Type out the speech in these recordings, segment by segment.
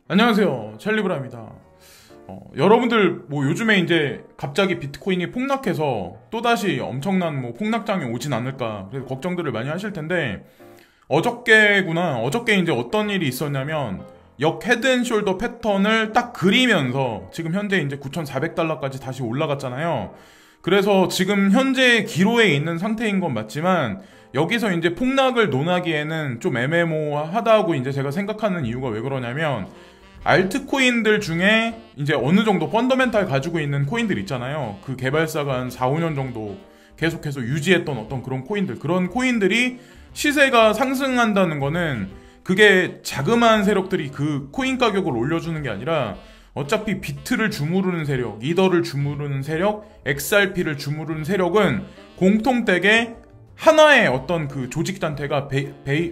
안녕하세요, 찰리브라입니다. 여러분들 요즘에 이제 갑자기 비트코인이 폭락해서 또다시 엄청난 폭락장이 오진 않을까 그래서 걱정들을 많이 하실 텐데, 어저께 이제 어떤 일이 있었냐면 역 헤드앤숄더 패턴을 딱 그리면서 지금 현재 이제 9,400달러까지 다시 올라갔잖아요. 그래서 지금 현재 기로에 있는 상태인 건 맞지만, 여기서 이제 폭락을 논하기에는 좀 애매모호하다고 이제 제가 생각하는 이유가 왜 그러냐면, 알트코인들 중에 이제 어느 정도 펀더멘탈 가지고 있는 코인들 있잖아요. 그 개발사가 한 4, 5년 정도 계속해서 유지했던 어떤 그런 코인들이 시세가 상승한다는 거는, 그게 자그마한 세력들이 그 코인 가격을 올려주는 게 아니라 어차피 비트를 주무르는 세력, 이더를 주무르는 세력, XRP를 주무르는 세력은 공통되게 하나의 어떤 그 조직단체가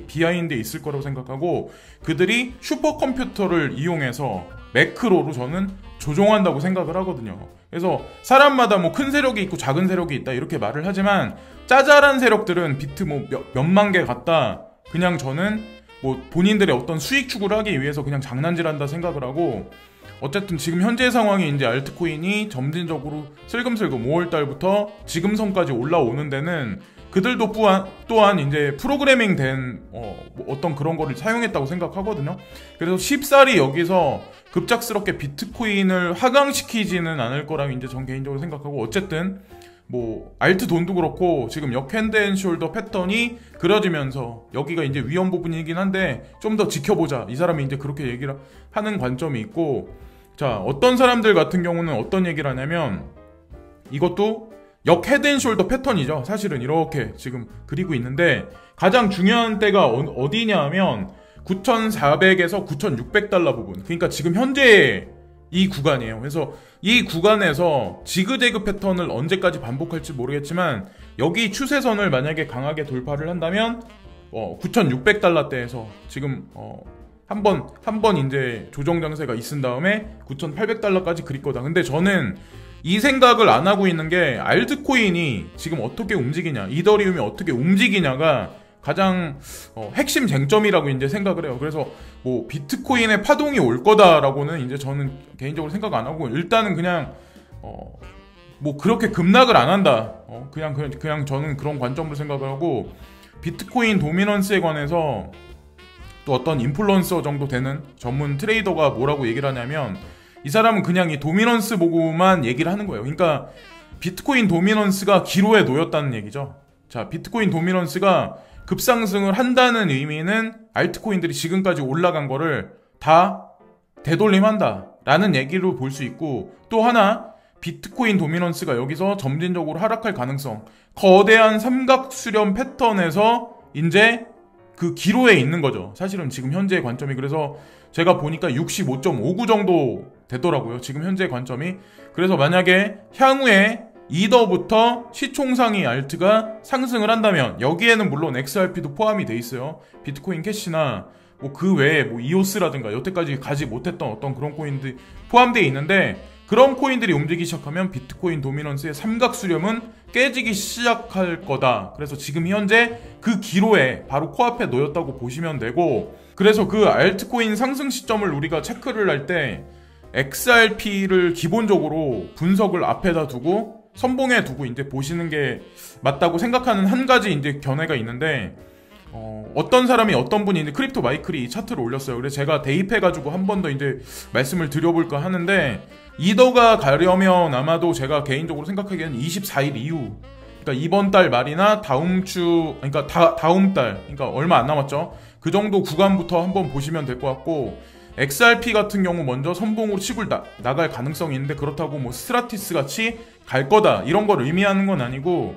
비하인드에 있을 거라고 생각하고, 그들이 슈퍼컴퓨터를 이용해서 매크로로 저는 조종한다고 생각을 하거든요. 그래서 사람마다 큰 세력이 있고 작은 세력이 있다 이렇게 말을 하지만, 짜잘한 세력들은 비트 몇만 개 갖다 그냥 저는 본인들의 어떤 수익 추구를 하기 위해서 그냥 장난질한다 생각을 하고, 어쨌든 지금 현재 상황이 이제 알트코인이 점진적으로 슬금슬금 5월달부터 지금 선까지 올라오는 데는 그들도 또한 이제 프로그래밍 된 어떤 그런 거를 사용했다고 생각하거든요. 그래서 쉽사리 여기서 급작스럽게 비트코인을 하강시키지는 않을 거라고 이제 전 개인적으로 생각하고, 어쨌든 알트 돈도 그렇고 지금 역 핸드앤숄더 패턴이 그려지면서 여기가 이제 위험 부분이긴 한데 좀 더 지켜보자, 이 사람이 이제 그렇게 얘기를 하는 관점이 있고, 자, 어떤 사람들 같은 경우는 어떤 얘기를 하냐면, 이것도 역 헤드앤숄더 패턴이죠. 사실은 이렇게 지금 그리고 있는데, 가장 중요한 때가 어디냐 하면 9,400에서 9,600달러 부분, 그러니까 지금 현재 이 구간이에요. 그래서 이 구간에서 지그재그 패턴을 언제까지 반복할지 모르겠지만, 여기 추세선을 만약에 강하게 돌파를 한다면 9,600달러대에서 지금 한 번 이제 조정 장세가 있은 다음에 9,800달러까지 그릴 거다. 근데 저는 이 생각을 안 하고 있는 게, 알트코인이 지금 어떻게 움직이냐, 이더리움이 어떻게 움직이냐가 가장 핵심 쟁점이라고 이제 생각을 해요. 그래서 비트코인의 파동이 올 거다라고는 이제 저는 개인적으로 생각 안 하고, 일단은 그냥 그렇게 급락을 안 한다. 그냥 저는 그런 관점으로 생각을 하고, 비트코인 도미넌스에 관해서 또 어떤 인플루언서 정도 되는 전문 트레이더가 뭐라고 얘기를 하냐면, 이 사람은 그냥 이 도미넌스 보고만 얘기를 하는 거예요. 그러니까 비트코인 도미넌스가 기로에 놓였다는 얘기죠. 자, 비트코인 도미넌스가 급상승을 한다는 의미는 알트코인들이 지금까지 올라간 거를 다 되돌림한다 라는 얘기로 볼 수 있고, 또 하나, 비트코인 도미넌스가 여기서 점진적으로 하락할 가능성, 거대한 삼각수렴 패턴에서 이제 그 기로에 있는 거죠. 사실은 지금 현재의 관점이. 그래서 제가 보니까 65.59 정도 되더라고요, 지금 현재의 관점이. 그래서 만약에 향후에 이더부터 시총상위 알트가 상승을 한다면, 여기에는 물론 XRP도 포함이 돼 있어요. 비트코인 캐시나 그 외에 이오스라든가 여태까지 가지 못했던 어떤 그런 코인들이 포함되어 있는데, 그런 코인들이 움직이기 시작하면 비트코인 도미넌스의 삼각수렴은 깨지기 시작할 거다. 그래서 지금 현재 그 기로에 바로 코앞에 놓였다고 보시면 되고, 그래서 그 알트코인 상승 시점을 우리가 체크를 할 때 XRP를 기본적으로 분석을 앞에다 두고 선봉에 두고 이제 보시는 게 맞다고 생각하는 한 가지 이제 견해가 있는데, 어떤 사람이, 어떤 분이 이제 크립토 마이클이 이 차트를 올렸어요. 그래서 제가 대입해가지고 한 번 더 이제 말씀을 드려볼까 하는데, 이더가 가려면 아마도 제가 개인적으로 생각하기에는 24일 이후, 그러니까 이번 달 말이나 다음 주, 그러니까 다음 달, 그러니까 얼마 안 남았죠. 그 정도 구간부터 한번 보시면 될 것 같고, XRP 같은 경우 먼저 선봉으로 치고 나갈 가능성이 있는데, 그렇다고 스트라티스 같이 갈 거다 이런 걸 의미하는 건 아니고,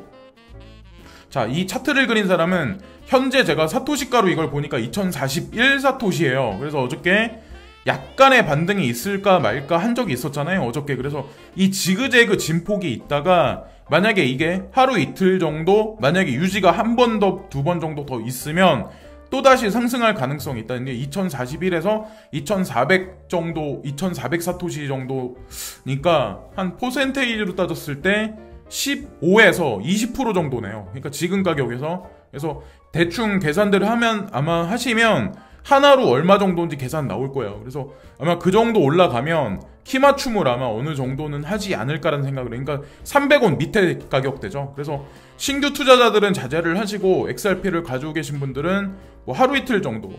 자, 이 차트를 그린 사람은 현재 제가 사토시가로 이걸 보니까 2041 사토시예요. 그래서 어저께 약간의 반등이 있을까 말까 한 적이 있었잖아요, 어저께. 그래서 이 지그재그 진폭이 있다가 만약에 이게 하루 이틀 정도 만약에 유지가 한 번 더, 두 번 정도 더 있으면 또다시 상승할 가능성이 있다는 게, 2041에서 2400 정도, 2400 사토시 정도니까 한 퍼센테이지로 따졌을 때 15에서 20% 정도네요. 그러니까 지금 가격에서. 그래서 대충 계산들을 하면, 아마 하시면 하나로 얼마 정도인지 계산 나올 거예요. 그래서 아마 그 정도 올라가면 키 맞춤을 아마 어느 정도는 하지 않을까라는 생각을 해요. 그러니까 300원 밑에 가격대죠. 그래서 신규 투자자들은 자제를 하시고 XRP를 가지고 계신 분들은 뭐 하루 이틀 정도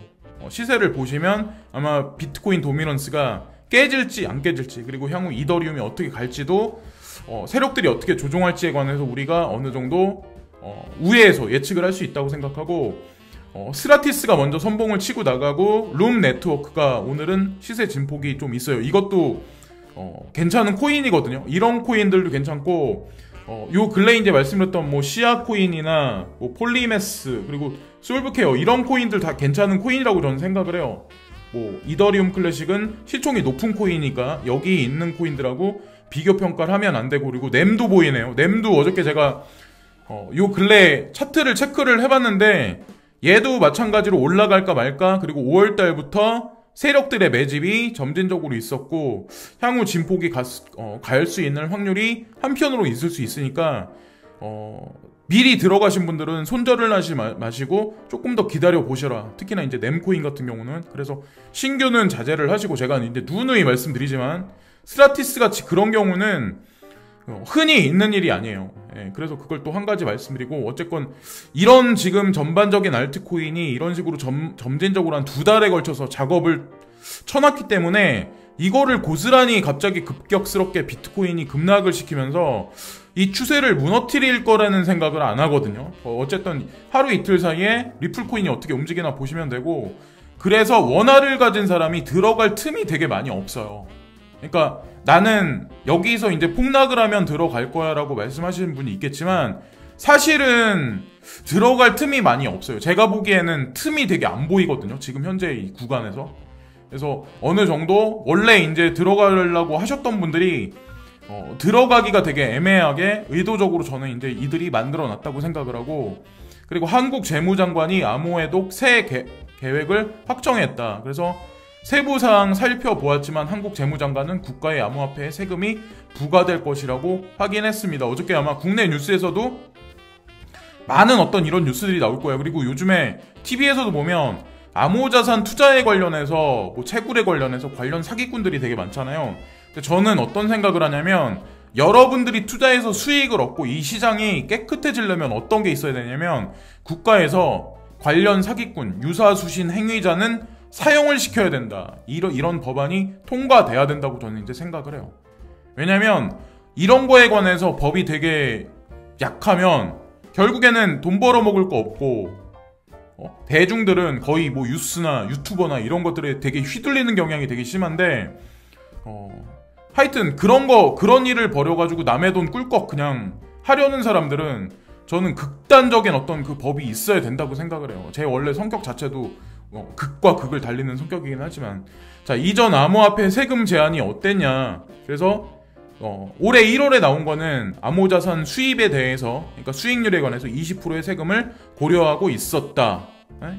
시세를 보시면 아마 비트코인 도미넌스가 깨질지 안 깨질지, 그리고 향후 이더리움이 어떻게 갈지도 세력들이 어떻게 조종할지에 관해서 우리가 어느 정도 우회해서 예측을 할 수 있다고 생각하고, 스라티스가 먼저 선봉을 치고 나가고 룸 네트워크가 오늘은 시세 진폭이 좀 있어요. 이것도 괜찮은 코인이거든요. 이런 코인들도 괜찮고, 요 근래 이제 말씀드렸던 뭐 시아 코인이나 뭐 폴리메스 그리고 솔브케어 이런 코인들 다 괜찮은 코인이라고 저는 생각을 해요. 뭐 이더리움 클래식은 시총이 높은 코인이니까 여기 있는 코인들하고 비교 평가를 하면 안 되고, 그리고 램도 보이네요. 램도 어저께 제가 요 근래 차트를 체크를 해봤는데 얘도 마찬가지로 올라갈까 말까, 그리고 5월달부터 세력들의 매집이 점진적으로 있었고 향후 진폭이 갈 수 있는 확률이 한편으로 있을 수 있으니까 미리 들어가신 분들은 손절을 하지 마시고 조금 더 기다려 보셔라. 특히나 이제 램코인 같은 경우는. 그래서 신규는 자제를 하시고, 제가 이제 누누이 말씀드리지만 스라티스 같이 그런 경우는 흔히 있는 일이 아니에요. 예, 그래서 그걸 또 한 가지 말씀드리고, 어쨌건 이런 지금 전반적인 알트코인이 이런 식으로 점진적으로 한 2달에 걸쳐서 작업을 쳐놨기 때문에 이거를 고스란히 갑자기 급격스럽게 비트코인이 급락을 시키면서 이 추세를 무너뜨릴 거라는 생각을 안 하거든요. 어쨌든 하루 이틀 사이에 리플코인이 어떻게 움직이나 보시면 되고, 그래서 원화를 가진 사람이 들어갈 틈이 되게 많이 없어요. 그러니까 나는 여기서 이제 폭락을 하면 들어갈 거야 라고 말씀하시는 분이 있겠지만 사실은 들어갈 틈이 많이 없어요. 제가 보기에는 틈이 되게 안 보이거든요, 지금 현재 이 구간에서. 그래서 어느 정도 원래 이제 들어가려고 하셨던 분들이 들어가기가 되게 애매하게 의도적으로 저는 이제 이들이 만들어 놨다고 생각을 하고, 그리고 한국 재무장관이 암호해독 새 계획을 확정했다. 그래서 세부 사항 살펴보았지만 한국 재무장관은 국가의 암호화폐에 세금이 부과될 것이라고 확인했습니다. 어저께 아마 국내 뉴스에서도 많은 어떤 이런 뉴스들이 나올 거예요. 그리고 요즘에 TV에서도 보면 암호자산 투자에 관련해서 뭐 채굴에 관련해서 관련 사기꾼들이 되게 많잖아요. 근데 저는 어떤 생각을 하냐면, 여러분들이 투자해서 수익을 얻고 이 시장이 깨끗해지려면 어떤 게 있어야 되냐면, 국가에서 관련 사기꾼, 유사수신 행위자는 사용을 시켜야 된다. 이런 법안이 통과돼야 된다고 저는 이제 생각을 해요. 왜냐면 이런 거에 관해서 법이 되게 약하면 결국에는 돈 벌어먹을 거 없고, 대중들은 거의 뭐 뉴스나 유튜버나 이런 것들에 되게 휘둘리는 경향이 되게 심한데, 하여튼 그런 일을 벌여가지고 남의 돈 꿀꺽 그냥 하려는 사람들은 저는 극단적인 어떤 그 법이 있어야 된다고 생각을 해요. 제 원래 성격 자체도 극과 극을 달리는 성격이긴 하지만, 자, 이전 암호화폐 세금 제한이 어땠냐. 그래서 올해 1월에 나온 거는 암호자산 수입에 대해서, 그러니까 수익률에 관해서 20%의 세금을 고려하고 있었다.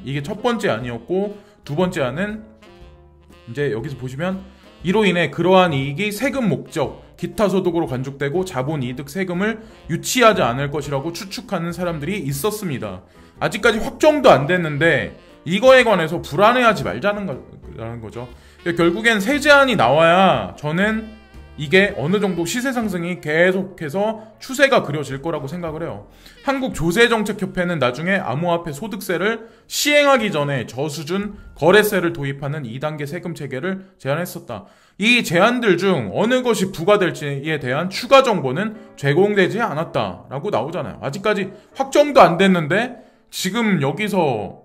이게 첫 번째 안이었고, 두 번째 안은 이제 여기서 보시면 이로 인해 그러한 이익이 세금 목적, 기타 소득으로 간주되고 자본이득 세금을 유치하지 않을 것이라고 추측하는 사람들이 있었습니다. 아직까지 확정도 안 됐는데 이거에 관해서 불안해하지 말자는 거죠. 결국엔 세 제한이 나와야 저는 이게 어느 정도 시세 상승이 계속해서 추세가 그려질 거라고 생각을 해요. 한국조세정책협회는 나중에 암호화폐 소득세를 시행하기 전에 저수준 거래세를 도입하는 2단계 세금 체계를 제안했었다. 이 제안들 중 어느 것이 부과될지에 대한 추가 정보는 제공되지 않았다라고 나오잖아요. 아직까지 확정도 안 됐는데 지금 여기서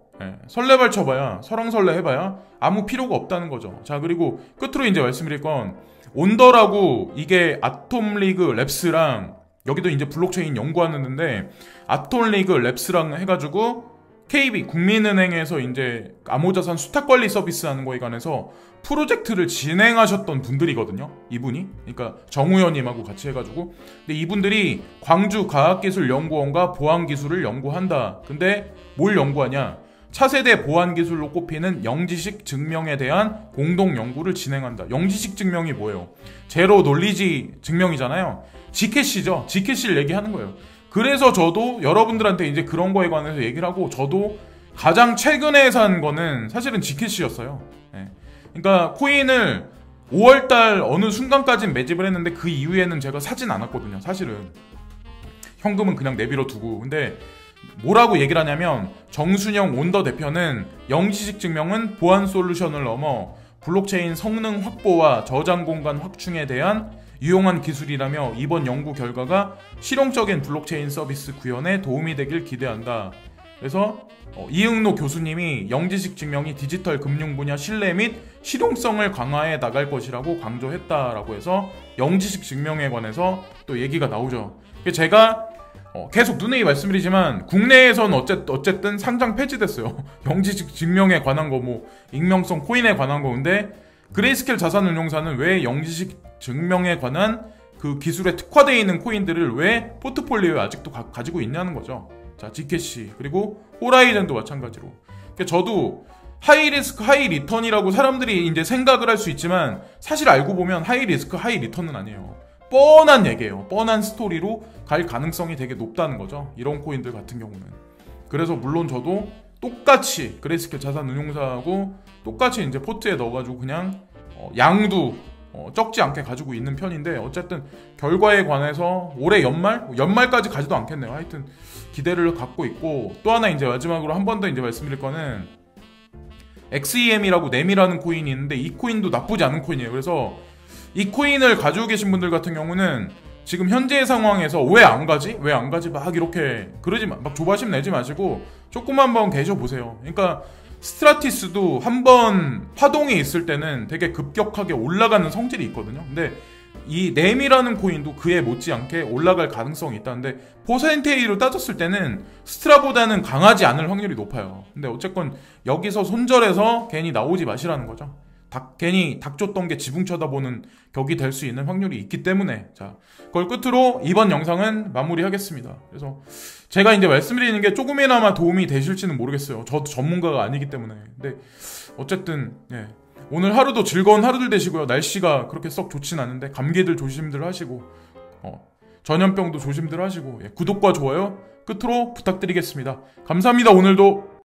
설레발 쳐봐야, 설왕설래 해봐야 아무 필요가 없다는 거죠. 자, 그리고 끝으로 이제 말씀드릴 건, 온더라고 이게 아톰리그 랩스랑, 여기도 이제 블록체인 연구하는데 아톰리그 랩스랑 해가지고 KB 국민은행에서 이제 암호자산 수탁관리 서비스 하는 거에 관해서 프로젝트를 진행하셨던 분들이거든요. 이분이. 그러니까 정우현님하고 같이 해가지고. 근데 이분들이 광주과학기술연구원과 보안기술을 연구한다. 근데 뭘 연구하냐? 차세대 보안기술로 꼽히는 영지식 증명에 대한 공동 연구를 진행한다. 영지식 증명이 뭐예요? 제로 놀리지 증명이잖아요. 지캐시죠. 지캐시를 얘기하는 거예요. 그래서 저도 여러분들한테 이제 그런 거에 관해서 얘기를 하고, 저도 가장 최근에 산 거는 사실은 지켓이었어요. 예. 그러니까 코인을 5월달 어느 순간까지는 매집을 했는데 그 이후에는 제가 사진 않았거든요. 사실은 현금은 그냥 내버려 두고. 근데 뭐라고 얘기를 하냐면 정순영 온더 대표는 영지식 증명은 보안 솔루션을 넘어 블록체인 성능 확보와 저장 공간 확충에 대한 유용한 기술이라며 이번 연구 결과가 실용적인 블록체인 서비스 구현에 도움이 되길 기대한다. 그래서 이응노 교수님이 영지식 증명이 디지털 금융 분야 신뢰 및 실용성을 강화해 나갈 것이라고 강조했다라고 해서 영지식 증명에 관해서 또 얘기가 나오죠. 제가 계속 누누이 말씀드리지만 국내에선 어쨌든 상장 폐지됐어요. 영지식 증명에 관한 거, 뭐 익명성 코인에 관한 거. 근데 그레이스케일 자산운용사는 왜 영지식 증명에 관한 그 기술에 특화되어 있는 코인들을 왜 포트폴리오에 아직도 가지고 있냐는 거죠. 자, 지캐시 그리고 호라이즌도 마찬가지로. 저도 하이 리스크 하이 리턴이라고 사람들이 이제 생각을 할 수 있지만 사실 알고 보면 하이 리스크 하이 리턴은 아니에요. 뻔한 얘기예요. 뻔한 스토리로 갈 가능성이 되게 높다는 거죠. 이런 코인들 같은 경우는. 그래서 물론 저도 똑같이 그레이스케일 자산운용사하고 똑같이 이제 포트에 넣어가지고 그냥 양도 적지 않게 가지고 있는 편인데, 어쨌든 결과에 관해서 올해 연말까지 가지도 않겠네요. 하여튼 기대를 갖고 있고, 또 하나 이제 마지막으로 한 번 더 이제 말씀드릴 거는 XEM이라고 넴이라는 코인이 있는데 이 코인도 나쁘지 않은 코인이에요. 그래서 이 코인을 가지고 계신 분들 같은 경우는 지금 현재 상황에서 왜 안 가지 막 이렇게 그러지 막 조바심 내지 마시고 조금 한번 계셔보세요. 그러니까 스트라티스도 한번 파동이 있을 때는 되게 급격하게 올라가는 성질이 있거든요. 근데 이 넴이라는 코인도 그에 못지않게 올라갈 가능성이 있다는데 퍼센테이지로 따졌을 때는 스트라보다는 강하지 않을 확률이 높아요. 근데 어쨌건 여기서 손절해서 괜히 나오지 마시라는 거죠. 괜히 닭 줬던 게 지붕 쳐다보는 격이 될 수 있는 확률이 있기 때문에. 자, 그걸 끝으로 이번 영상은 마무리하겠습니다. 그래서 제가 이제 말씀드리는 게 조금이나마 도움이 되실지는 모르겠어요. 저도 전문가가 아니기 때문에. 근데 어쨌든 오늘 하루도 즐거운 하루들 되시고요. 날씨가 그렇게 썩 좋진 않은데 감기들 조심들 하시고 전염병도 조심들 하시고 구독과 좋아요 끝으로 부탁드리겠습니다. 감사합니다. 오늘도.